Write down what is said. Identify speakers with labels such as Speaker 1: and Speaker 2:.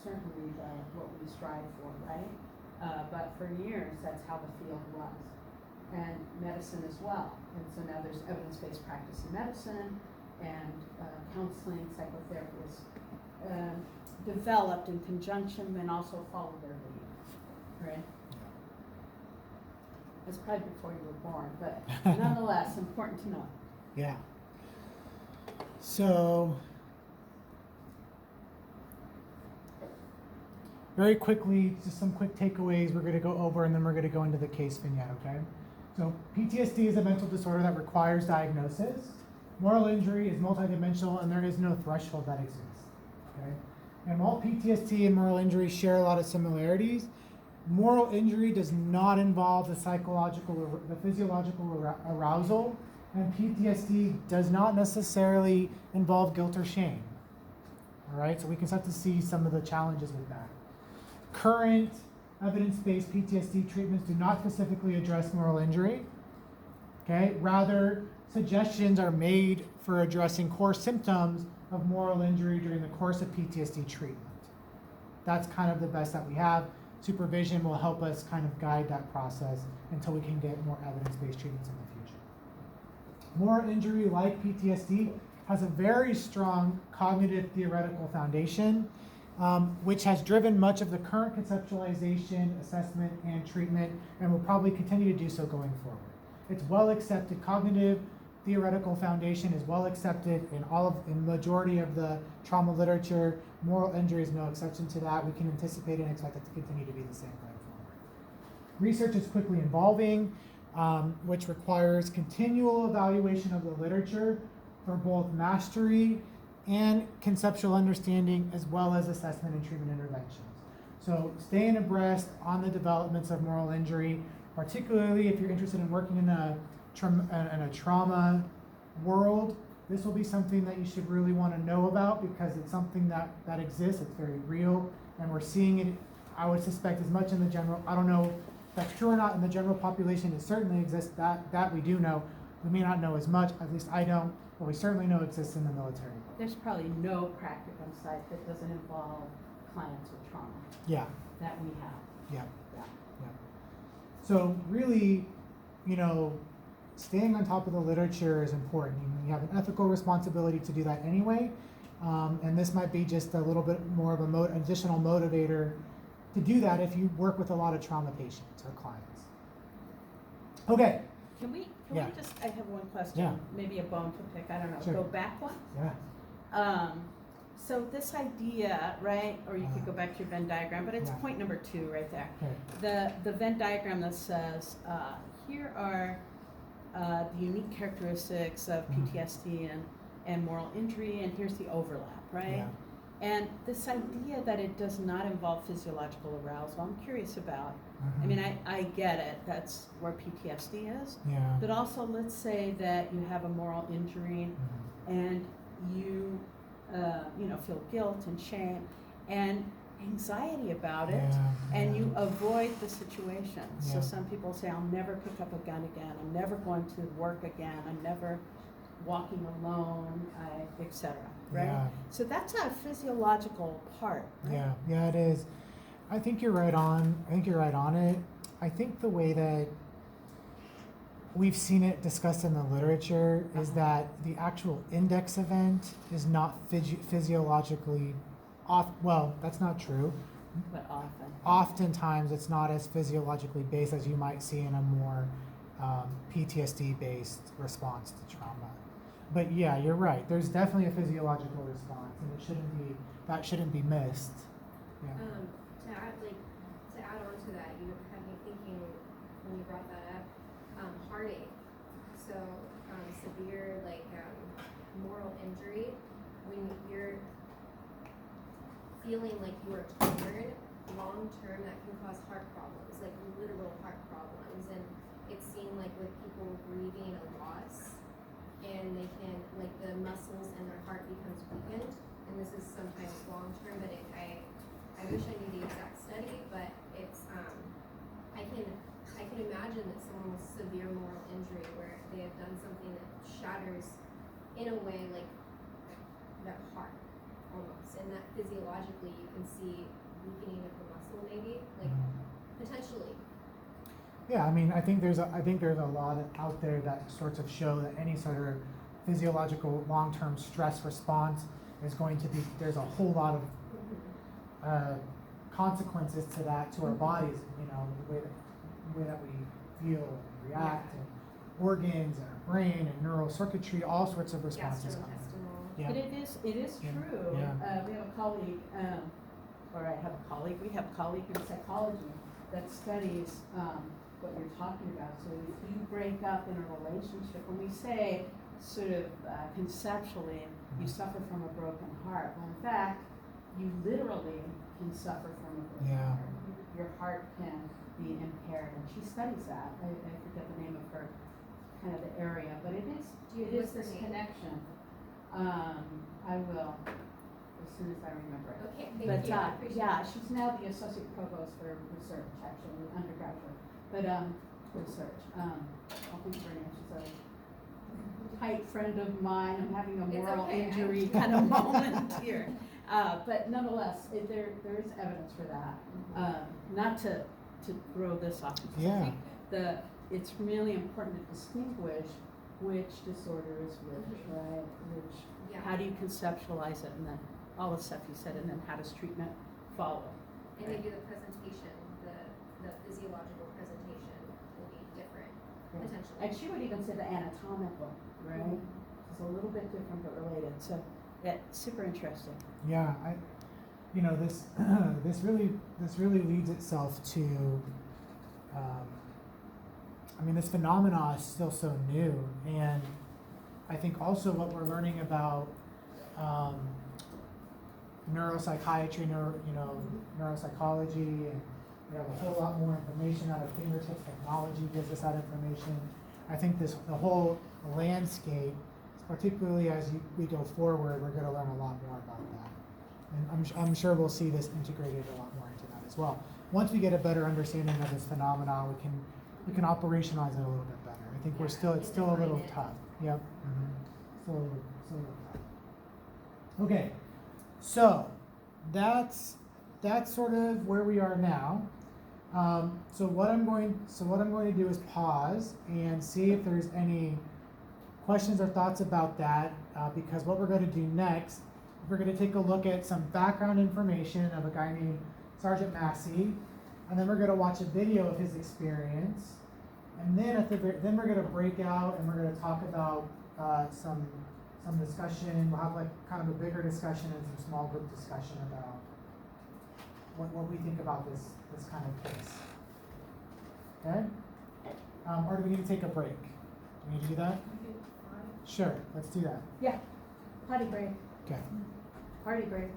Speaker 1: certainly what we strive for, right? But for years, that's how the field was. And medicine as well. And so now there's evidence-based practice in medicine, and counseling, psychotherapy is developed in conjunction and also follow their lead, right? That's probably before you were born, but nonetheless, important to know.
Speaker 2: Yeah. So, very quickly, just some quick takeaways we're going to go over, and then we're going to go into the case vignette, okay? So, PTSD is a mental disorder that requires diagnosis. Moral injury is multidimensional, and there is no threshold that exists, okay? And while PTSD and moral injury share a lot of similarities, moral injury does not involve the physiological arousal, and PTSD does not necessarily involve guilt or shame. All right, so we can start to see some of the challenges with that. Current evidence-based PTSD treatments do not specifically address moral injury. Okay, rather, suggestions are made for addressing core symptoms of moral injury during the course of PTSD treatment. That's kind of the best that we have. Supervision will help us kind of guide that process until we can get more evidence-based treatments in the future. Moral injury, like PTSD, has a very strong cognitive theoretical foundation, which has driven much of the current conceptualization, assessment, and treatment, and will probably continue to do so going forward. It's well accepted. Cognitive theoretical foundation is well accepted in majority of the trauma literature. Moral injury is no exception to that. We can anticipate and expect it to continue to be the same going forward. Research is quickly evolving, which requires continual evaluation of the literature for both mastery and conceptual understanding, as well as assessment and treatment interventions. So staying abreast on the developments of moral injury, particularly if you're interested in working in a trauma world, this will be something that you should really want to know about, because it's something that exists, it's very real, and we're seeing it, I would suspect, as much in the general, I don't know if that's true or not in the general population, it certainly exists, that we do know. We may not know as much, at least I don't, but we certainly know exists in the military.
Speaker 1: There's probably no practicum site that doesn't involve clients with trauma.
Speaker 2: Yeah.
Speaker 1: That we have.
Speaker 2: Yeah.
Speaker 1: Yeah.
Speaker 2: Yeah. So really, staying on top of the literature is important. You have an ethical responsibility to do that anyway, and this might be just a little bit more of additional motivator to do that if you work with a lot of trauma patients or clients. Okay.
Speaker 1: Can we just, I have one question,
Speaker 2: Yeah.
Speaker 1: maybe a bone to pick, I don't know,
Speaker 2: Sure.
Speaker 1: Go back one?
Speaker 2: Yeah.
Speaker 1: So this idea, right, or you could go back to your Venn diagram, but it's point number 2 right there.
Speaker 2: Okay.
Speaker 1: The Venn diagram that says, here are the unique characteristics of PTSD and moral injury, and here's the overlap, right?
Speaker 2: Yeah.
Speaker 1: And this idea that it does not involve physiological arousal, I'm curious about. I mean, I get it, that's where PTSD is.
Speaker 2: Yeah.
Speaker 1: But also, let's say that you have a moral injury and you, feel guilt and shame and anxiety about it, and you avoid the situation.
Speaker 2: Yeah.
Speaker 1: So some people say, I'll never pick up a gun again, I'm never going to work again, I'm never walking alone, etc. Right?
Speaker 2: Yeah.
Speaker 1: So that's a physiological part. Right?
Speaker 2: Yeah, it is. I think you're right on. it. I think the way that we've seen it discussed in the literature is that the actual index event is not physiologically off. Well, that's not true.
Speaker 1: But often.
Speaker 2: Oftentimes, it's not as physiologically based as you might see in a more PTSD-based response to trauma. But yeah, you're right. There's definitely a physiological response, and that shouldn't be missed. Yeah.
Speaker 3: To add on to that, you had me thinking when you brought that up, heartache. So severe moral injury, when you're feeling like you are torn long term, that can cause heart problems, like literal heart problems. And it's seen like with people grieving a loss, and they can, like, the muscles in their heart becomes weakened, and this is sometimes long term, but I wish I knew the exact study, but it's I can imagine that someone with severe moral injury where they have done something that shatters in a way like that heart almost, and that physiologically you can see
Speaker 2: Yeah, I mean, I think there's a lot out there that sorts of show that any sort of physiological long-term stress response is going to be, there's a whole lot of consequences to that, to our bodies, you know, the way that we feel and react, and organs and our brain and neural circuitry, all sorts of responses come in.
Speaker 3: Gastrointestinal.
Speaker 2: Yeah.
Speaker 1: But it is
Speaker 2: Yeah.
Speaker 1: true.
Speaker 2: Yeah.
Speaker 1: We have a colleague, we have a colleague in psychology that studies, what you're talking about. So if you break up in a relationship, when we say sort of conceptually, you suffer from a broken heart, well, in fact, you literally can suffer from a broken
Speaker 2: Yeah.
Speaker 1: heart. Your heart can be impaired, and she studies that. I forget the name of her, kind of the area, but it is
Speaker 3: What's her
Speaker 1: this
Speaker 3: name?
Speaker 1: connection. I will, as soon as I remember it.
Speaker 3: Okay,
Speaker 1: But,
Speaker 3: thank you, I appreciate
Speaker 1: yeah,
Speaker 3: it.
Speaker 1: she's now the associate provost for research, actually, undergraduate, but, research. I'll think of her name, she's a tight friend of mine, I'm having a
Speaker 3: It's
Speaker 1: moral
Speaker 3: okay, I
Speaker 1: injury
Speaker 3: understand.
Speaker 1: kind of moment here. But nonetheless, there is evidence for that. Not to throw this off, because I
Speaker 2: Yeah.
Speaker 1: think it's really important to distinguish which disorder is which, right?
Speaker 3: Yeah.
Speaker 1: How do you conceptualize it, and then all the stuff you said, and then how does treatment follow?
Speaker 3: And maybe the presentation, the physiological presentation will be different,
Speaker 1: Yeah.
Speaker 3: potentially.
Speaker 1: And she would even say the anatomical, right? It's a little bit different but related, so, yeah, super interesting.
Speaker 2: Yeah, you know, this this really leads itself to, I mean, this phenomena is still so new, and I think also what we're learning about neuropsychiatry, neuropsychology, and we have a whole lot more information at our fingertips. Technology gives us that information. I think the whole landscape, particularly as we go forward, we're going to learn a lot more about that. And I'm sure we'll see this integrated a lot more into that as well. Once we get a better understanding of this phenomenon, we can operationalize it a little bit better. I think it's still a little tough. Yep. Still a little tough. Okay, so that's sort of where we are now. So what I'm going to do is pause and see if there's any questions or thoughts about that, because what we're going to do next, we're going to take a look at some background information of a guy named Sergeant Massey, and then we're going to watch a video of his experience, and then then we're going to break out and we're going to talk about some discussion. We'll have like kind of a bigger discussion and some small group discussion about what we think about this kind of case. Okay? Or do we need to take a break? Do we need to do that? Sure, let's do that.
Speaker 1: Yeah, potty break,
Speaker 2: Okay.
Speaker 1: party break.